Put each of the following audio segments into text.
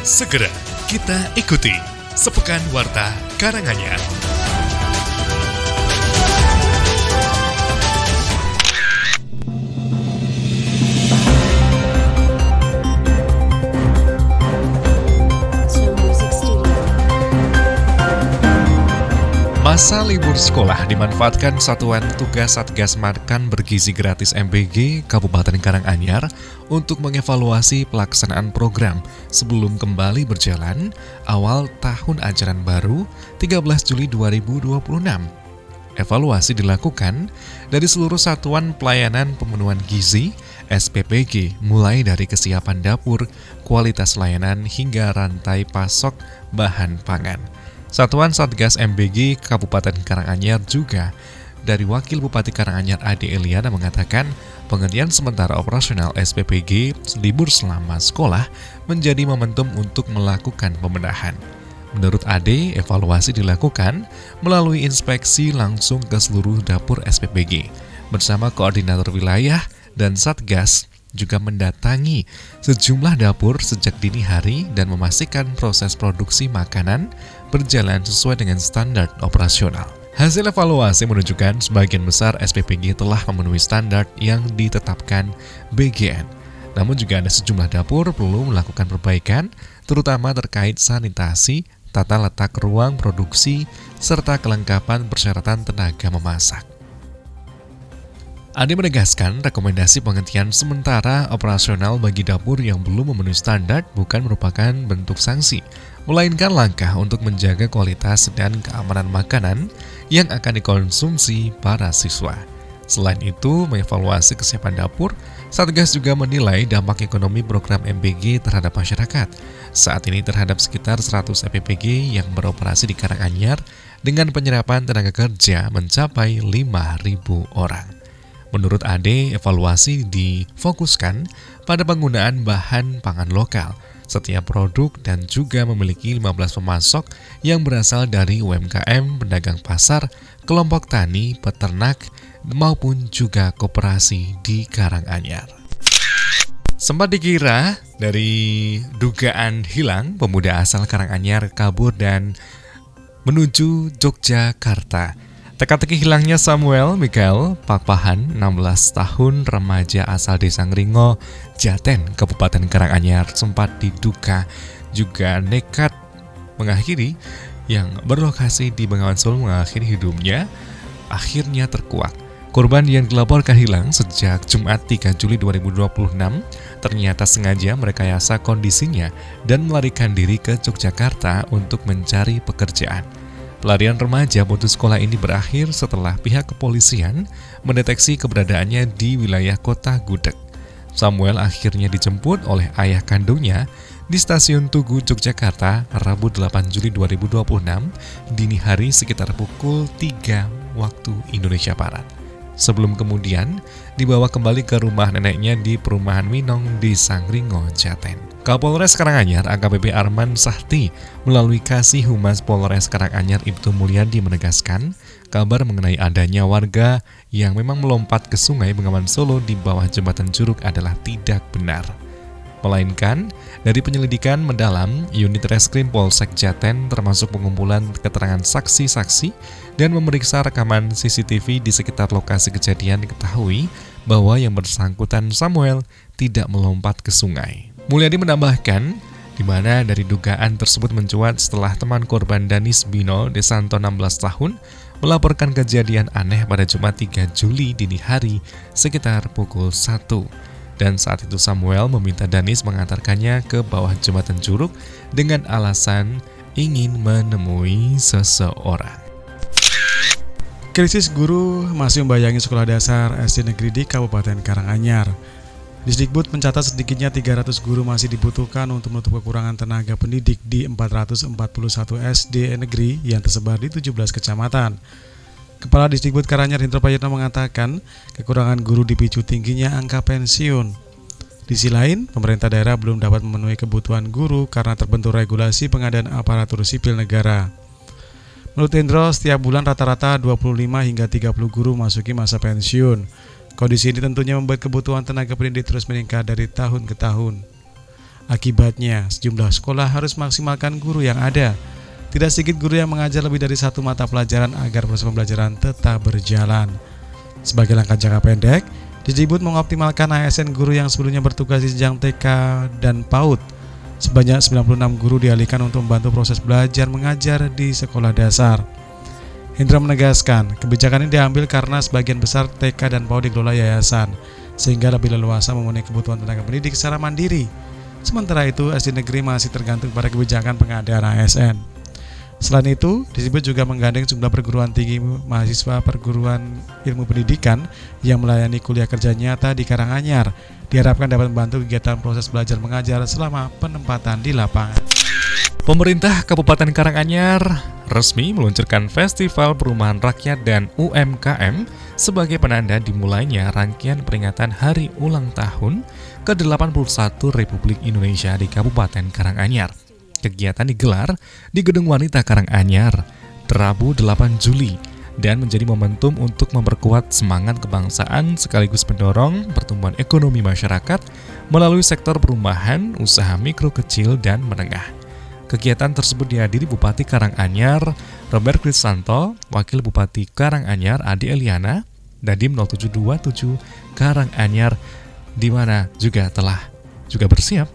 Segera kita ikuti Sepekan Warta Karanganyar. Masa libur sekolah dimanfaatkan Satuan Tugas Satgas Makan Bergizi Gratis MBG Kabupaten Karanganyar untuk mengevaluasi pelaksanaan program sebelum kembali berjalan awal tahun ajaran baru 13 Juli 2026. Evaluasi dilakukan dari seluruh satuan pelayanan pemenuhan gizi SPPG, mulai dari kesiapan dapur, kualitas layanan hingga rantai pasok bahan pangan. Satuan Satgas MBG Kabupaten Karanganyar juga dari Wakil Bupati Karanganyar Ade Eliana mengatakan penghentian sementara operasional SPPG libur selama sekolah menjadi momentum untuk melakukan pembenahan. Menurut Ade, evaluasi dilakukan melalui inspeksi langsung ke seluruh dapur SPPG bersama koordinator wilayah dan Satgas juga mendatangi sejumlah dapur sejak dini hari dan memastikan proses produksi makanan berjalan sesuai dengan standar operasional. Hasil evaluasi menunjukkan sebagian besar SPPG telah memenuhi standar yang ditetapkan BGN. Namun juga ada sejumlah dapur perlu melakukan perbaikan, terutama terkait sanitasi, tata letak ruang produksi, serta kelengkapan persyaratan tenaga memasak. Ade menegaskan rekomendasi penghentian sementara operasional bagi dapur yang belum memenuhi standar bukan merupakan bentuk sanksi, melainkan langkah untuk menjaga kualitas dan keamanan makanan yang akan dikonsumsi para siswa. Selain itu, mengevaluasi kesiapan dapur, Satgas juga menilai dampak ekonomi program MBG terhadap masyarakat. Saat ini terhadap sekitar 100 SPPG yang beroperasi di Karanganyar dengan penyerapan tenaga kerja mencapai 5.000 orang. Menurut Ade, evaluasi difokuskan pada penggunaan bahan pangan lokal, setiap produk dan juga memiliki 15 pemasok yang berasal dari UMKM, pedagang pasar, kelompok tani, peternak, maupun juga koperasi di Karanganyar. Sempat dikira dari dugaan hilang, pemuda asal Karanganyar kabur dan menuju Yogyakarta. Teka-teki hilangnya Samuel Mikael Pakpahan, 16 tahun, remaja asal Desa Ngringo, Jaten, Kabupaten Karanganyar, sempat diduga juga nekat mengakhiri yang berlokasi di Bengawan Solo mengakhiri hidupnya, akhirnya terkuak. Korban yang dilaporkan hilang sejak Jumat 3 Juli 2026 ternyata sengaja merekayasa kondisinya dan melarikan diri ke Yogyakarta untuk mencari pekerjaan. Pelarian remaja putus sekolah ini berakhir setelah pihak kepolisian mendeteksi keberadaannya di wilayah kota Gudeg. Samuel akhirnya dijemput oleh ayah kandungnya di stasiun Tugu, Yogyakarta, Rabu 8 Juli 2026, dini hari sekitar pukul 3 waktu Indonesia Barat. Sebelum kemudian dibawa kembali ke rumah neneknya di Perumahan Minong di Sangringo, Jaten. Kapolres Karanganyar AKBP Arman Sahti melalui Kasih Humas Polres Karanganyar Ibtu Mulyadi menegaskan kabar mengenai adanya warga yang memang melompat ke sungai Bengawan Solo di bawah jembatan Curug adalah tidak benar. Melainkan, dari penyelidikan mendalam, unit Reskrim Polsek Jaten termasuk pengumpulan keterangan saksi-saksi dan memeriksa rekaman CCTV di sekitar lokasi kejadian diketahui bahwa yang bersangkutan Samuel tidak melompat ke sungai. Mulyadi menambahkan, di mana dari dugaan tersebut mencuat setelah teman korban Danis Bino Desanto 16 tahun melaporkan kejadian aneh pada Jumat 3 Juli dini hari sekitar pukul 1. Dan saat itu Samuel meminta Danis mengantarkannya ke bawah jembatan Curug dengan alasan ingin menemui seseorang. Krisis guru masih membayangi sekolah dasar SD negeri di Kabupaten Karanganyar. Disdikbud mencatat sedikitnya 300 guru masih dibutuhkan untuk menutup kekurangan tenaga pendidik di 441 SD negeri yang tersebar di 17 kecamatan. Kepala Disdikbud Karanganyar Hendro Prayitno mengatakan kekurangan guru dipicu tingginya angka pensiun. Di sisi lain, pemerintah daerah belum dapat memenuhi kebutuhan guru karena terbentur regulasi pengadaan aparatur sipil negara. Menurut Hendro, setiap bulan rata-rata 25 hingga 30 guru memasuki masa pensiun. Kondisi ini tentunya membuat kebutuhan tenaga pendidik terus meningkat dari tahun ke tahun. Akibatnya, sejumlah sekolah harus maksimalkan guru yang ada. Tidak sedikit guru yang mengajar lebih dari satu mata pelajaran agar proses pembelajaran tetap berjalan. Sebagai langkah jangka pendek, Dikdikbud mengoptimalkan ASN guru yang sebelumnya bertugas di jenjang TK dan PAUD. Sebanyak 96 guru dialihkan untuk membantu proses belajar mengajar di sekolah dasar. Hendra menegaskan, kebijakan ini diambil karena sebagian besar TK dan PAUD dikelola yayasan, sehingga lebih leluasa memenuhi kebutuhan tenaga pendidik secara mandiri. Sementara itu, SD negeri masih tergantung pada kebijakan pengadaan ASN. Selain itu, Dikdikbud juga menggandeng jumlah perguruan tinggi mahasiswa perguruan ilmu pendidikan yang melayani kuliah kerja nyata di Karanganyar. Diharapkan dapat membantu kegiatan proses belajar mengajar selama penempatan di lapangan. Pemerintah Kabupaten Karanganyar resmi meluncurkan Festival Perumahan Rakyat dan UMKM sebagai penanda dimulainya rangkaian peringatan Hari Ulang Tahun ke-81 Republik Indonesia di Kabupaten Karanganyar. Kegiatan digelar di Gedung Wanita Karanganyar, Rabu 8 Juli, dan menjadi momentum untuk memperkuat semangat kebangsaan sekaligus mendorong pertumbuhan ekonomi masyarakat melalui sektor perumahan, usaha mikro kecil dan menengah. Kegiatan tersebut dihadiri Bupati Karanganyar, Robert Krisanto, Wakil Bupati Karanganyar, Adi Eliana, Dandim 0727 Karanganyar, di mana telah bersiap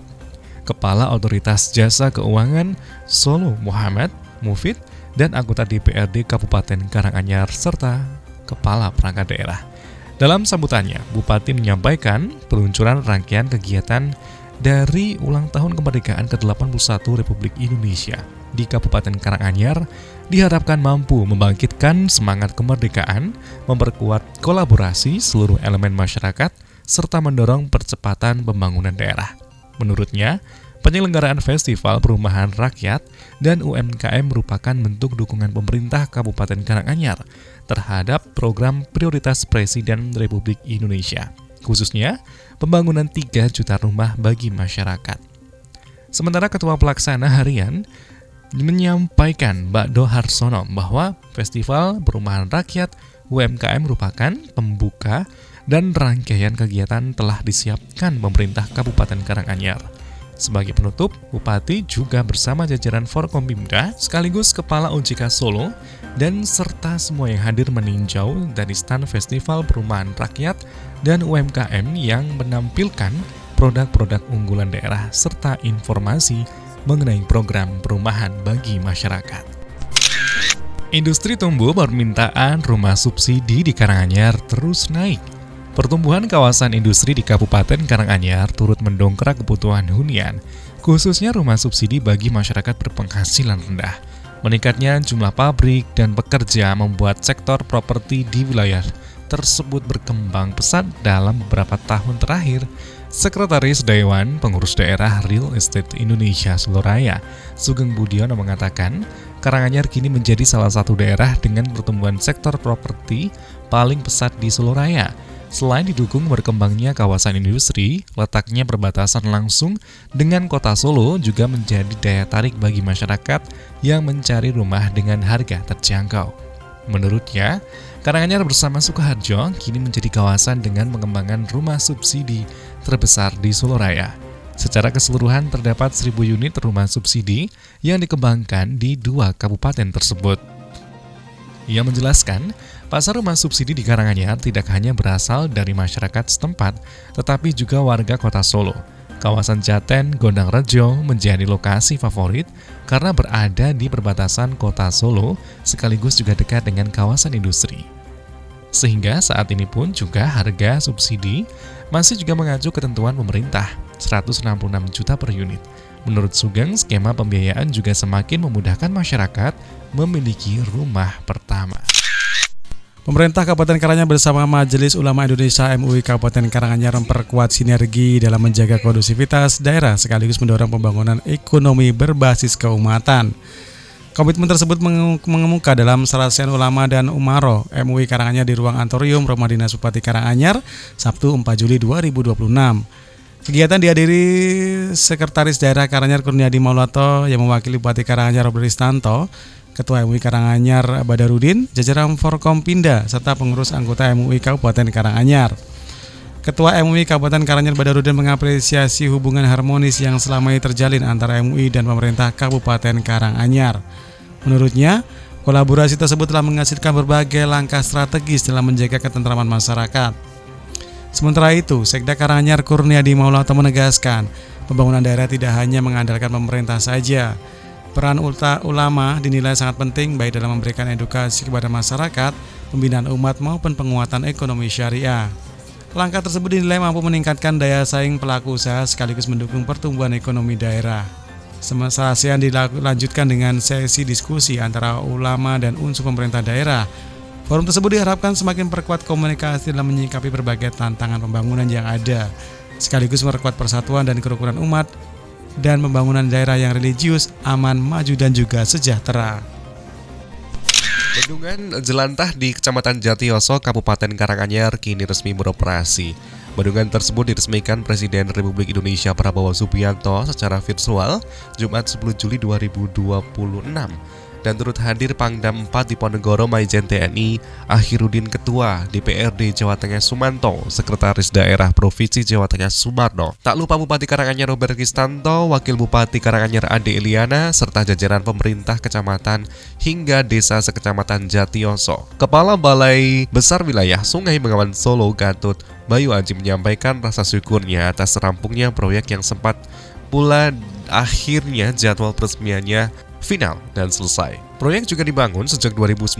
Kepala Otoritas Jasa Keuangan Solo Muhammad Mufid dan anggota DPRD Kabupaten Karanganyar serta Kepala Perangkat Daerah. Dalam sambutannya, Bupati menyampaikan peluncuran rangkaian kegiatan dari ulang tahun kemerdekaan ke-81 Republik Indonesia di Kabupaten Karanganyar diharapkan mampu membangkitkan semangat kemerdekaan, memperkuat kolaborasi seluruh elemen masyarakat, serta mendorong percepatan pembangunan daerah. Menurutnya, penyelenggaraan Festival Perumahan Rakyat dan UMKM merupakan bentuk dukungan pemerintah Kabupaten Karanganyar terhadap program prioritas Presiden Republik Indonesia, khususnya pembangunan 3 juta rumah bagi masyarakat. Sementara Ketua Pelaksana Harian menyampaikan Bakdo Harsono bahwa Festival Perumahan Rakyat UMKM merupakan pembuka dan rangkaian kegiatan telah disiapkan pemerintah Kabupaten Karanganyar. Sebagai penutup, Bupati juga bersama jajaran Forkompimda sekaligus Kepala OJK Solo dan serta semua yang hadir meninjau dari stand Festival Perumahan Rakyat dan UMKM yang menampilkan produk-produk unggulan daerah serta informasi mengenai program perumahan bagi masyarakat. Industri tumbuh, permintaan rumah subsidi di Karanganyar terus naik. Pertumbuhan kawasan industri di Kabupaten Karanganyar turut mendongkrak kebutuhan hunian, khususnya rumah subsidi bagi masyarakat berpenghasilan rendah. Meningkatnya jumlah pabrik dan pekerja membuat sektor properti di wilayah tersebut berkembang pesat dalam beberapa tahun terakhir. Sekretaris Dewan Pengurus Daerah Real Estate Indonesia Soloraya, Sugeng Budiono mengatakan, Karanganyar kini menjadi salah satu daerah dengan pertumbuhan sektor properti paling pesat di Soloraya. Selain didukung berkembangnya kawasan industri, letaknya berbatasan langsung dengan kota Solo juga menjadi daya tarik bagi masyarakat yang mencari rumah dengan harga terjangkau. Menurutnya, Karanganyar bersama Sukoharjo kini menjadi kawasan dengan pengembangan rumah subsidi terbesar di Soloraya. Secara keseluruhan terdapat 1.000 unit rumah subsidi yang dikembangkan di 2 kabupaten tersebut. Ia menjelaskan, pasar rumah subsidi di Karanganyar tidak hanya berasal dari masyarakat setempat, tetapi juga warga kota Solo. Kawasan Jaten, Gondangrejo menjadi lokasi favorit karena berada di perbatasan kota Solo, sekaligus juga dekat dengan kawasan industri. Sehingga saat ini pun juga harga subsidi masih juga mengacu ketentuan pemerintah, 166 juta per unit. Menurut Sugeng, skema pembiayaan juga semakin memudahkan masyarakat memiliki rumah pertama. Pemerintah Kabupaten Karanganyar bersama Majelis Ulama Indonesia MUI Kabupaten Karanganyar memperkuat sinergi dalam menjaga kondusivitas daerah sekaligus mendorong pembangunan ekonomi berbasis keumatan. Komitmen tersebut mengemuka dalam Serasian Ulama dan Umaro MUI Karanganyar di ruang Antorium Rumah Dinas Bupati Karanganyar, Sabtu 4 Juli 2026. Kegiatan dihadiri Sekretaris Daerah Karanganyar Kurniadi Maulato yang mewakili Bupati Karanganyar Robert Krisanto, Ketua MUI Karanganyar Badarudin, jajaran Forkompinda, serta pengurus anggota MUI Kabupaten Karanganyar. Ketua MUI Kabupaten Karanganyar Badarudin mengapresiasi hubungan harmonis yang selama ini terjalin antara MUI dan pemerintah Kabupaten Karanganyar. Menurutnya, kolaborasi tersebut telah menghasilkan berbagai langkah strategis dalam menjaga ketentraman masyarakat. Sementara itu, Sekda Karanganyar Kurniadi Maulata menegaskan, pembangunan daerah tidak hanya mengandalkan pemerintah saja. Peran ulama dinilai sangat penting baik dalam memberikan edukasi kepada masyarakat, pembinaan umat maupun penguatan ekonomi syariah. Langkah tersebut dinilai mampu meningkatkan daya saing pelaku usaha sekaligus mendukung pertumbuhan ekonomi daerah. Semasa ASEAN dilanjutkan dengan sesi diskusi antara ulama dan unsur pemerintah daerah. Forum tersebut diharapkan semakin perkuat komunikasi dalam menyikapi berbagai tantangan pembangunan yang ada, sekaligus memperkuat persatuan dan kerukunan umat dan pembangunan daerah yang religius, aman, maju dan juga sejahtera. Bendungan jelantah di Kecamatan Jatiyoso, Kabupaten Karanganyar kini resmi beroperasi. Bendungan tersebut diresmikan Presiden Republik Indonesia Prabowo Subianto secara virtual Jumat 10 Juli 2026. Dan turut hadir Pangdam 4 Diponegoro Maijen TNI Akhirudin Ketua DPRD Jawa Tengah Sumanto, Sekretaris Daerah Provinsi Jawa Tengah Sumarno. Tak lupa Bupati Karanganyar Robert Kristanto, Wakil Bupati Karanganyar Ade Eliana, serta jajaran pemerintah kecamatan hingga desa sekecamatan Jatiyoso. Kepala Balai Besar Wilayah Sungai Bengawan Solo Gatut Bayu Aji menyampaikan rasa syukurnya atas rampungnya proyek yang sempat pula akhirnya jadwal peresmiannya final dan selesai. Proyek juga dibangun sejak 2019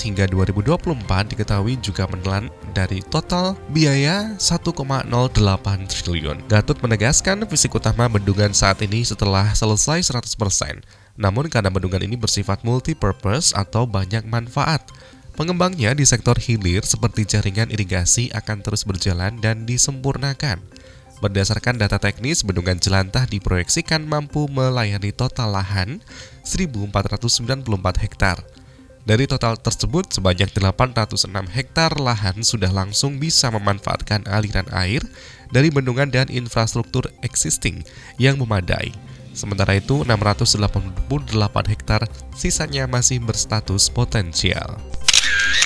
hingga 2024 diketahui juga menelan dari total biaya 1,08 triliun. Gatut menegaskan fisik utama bendungan saat ini setelah selesai 100%. Namun karena bendungan ini bersifat multi-purpose atau banyak manfaat, pengembangnya di sektor hilir seperti jaringan irigasi akan terus berjalan dan disempurnakan. Berdasarkan data teknis, bendungan jelantah diproyeksikan mampu melayani total lahan 1.494 hektar. Dari total tersebut, sebanyak 806 hektar lahan sudah langsung bisa memanfaatkan aliran air dari bendungan dan infrastruktur existing yang memadai. Sementara itu, 688 hektar sisanya masih berstatus potensial.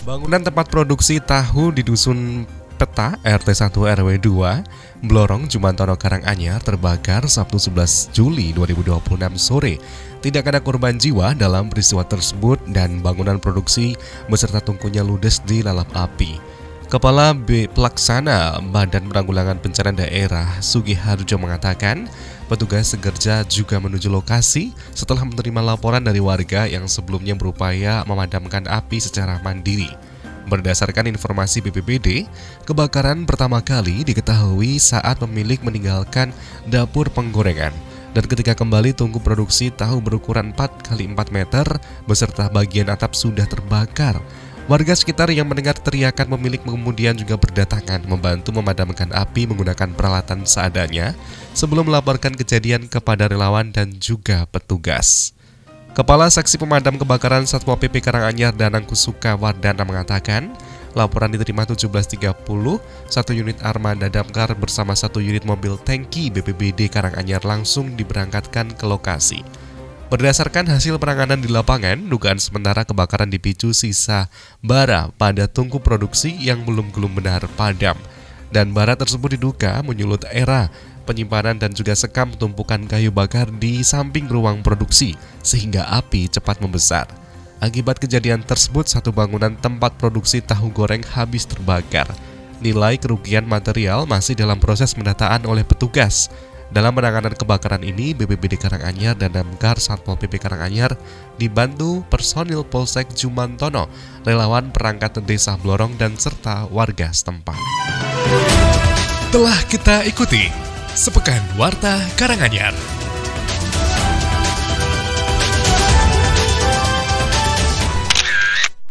Bangunan tempat produksi tahu di Dusun Peta RT 1 RW 2 Blorong Jumantono Karanganyar terbakar Sabtu 11 Juli 2026 sore. Tidak ada korban jiwa dalam peristiwa tersebut dan bangunan produksi beserta tungkunya ludes dilalap api. Kepala Pelaksana Badan Penanggulangan Bencana Daerah Sugiharjo mengatakan, petugas segerja juga menuju lokasi setelah menerima laporan dari warga yang sebelumnya berupaya memadamkan api secara mandiri. Berdasarkan informasi BPBD, kebakaran pertama kali diketahui saat pemilik meninggalkan dapur penggorengan. Dan ketika kembali tungku produksi tahu berukuran 4x4 meter beserta bagian atap sudah terbakar. Warga sekitar yang mendengar teriakan pemilik kemudian juga berdatangan membantu memadamkan api menggunakan peralatan seadanya sebelum melaporkan kejadian kepada relawan dan juga petugas. Kepala Seksi Pemadam Kebakaran Satpol PP Karanganyar Danang Kusuka Wardana mengatakan, laporan diterima 17.30, satu unit armada damkar bersama satu unit mobil tangki BPBD Karanganyar langsung diberangkatkan ke lokasi. Berdasarkan hasil penanganan di lapangan, dugaan sementara kebakaran dipicu sisa bara pada tungku produksi yang belum benar padam. Dan bara tersebut diduga menyulut era penyimpanan dan juga sekam tumpukan kayu bakar di samping ruang produksi sehingga api cepat membesar. Akibat kejadian tersebut, satu bangunan tempat produksi tahu goreng habis terbakar. Nilai kerugian material masih dalam proses pendataan oleh petugas. Dalam penanganan kebakaran ini, BPBD Karanganyar dan Damkar Satpol PP Karanganyar dibantu personil Polsek Jumantono, relawan perangkat desa Blorong dan serta warga setempat. Telah kita ikuti Sepekan Warta Karanganyar.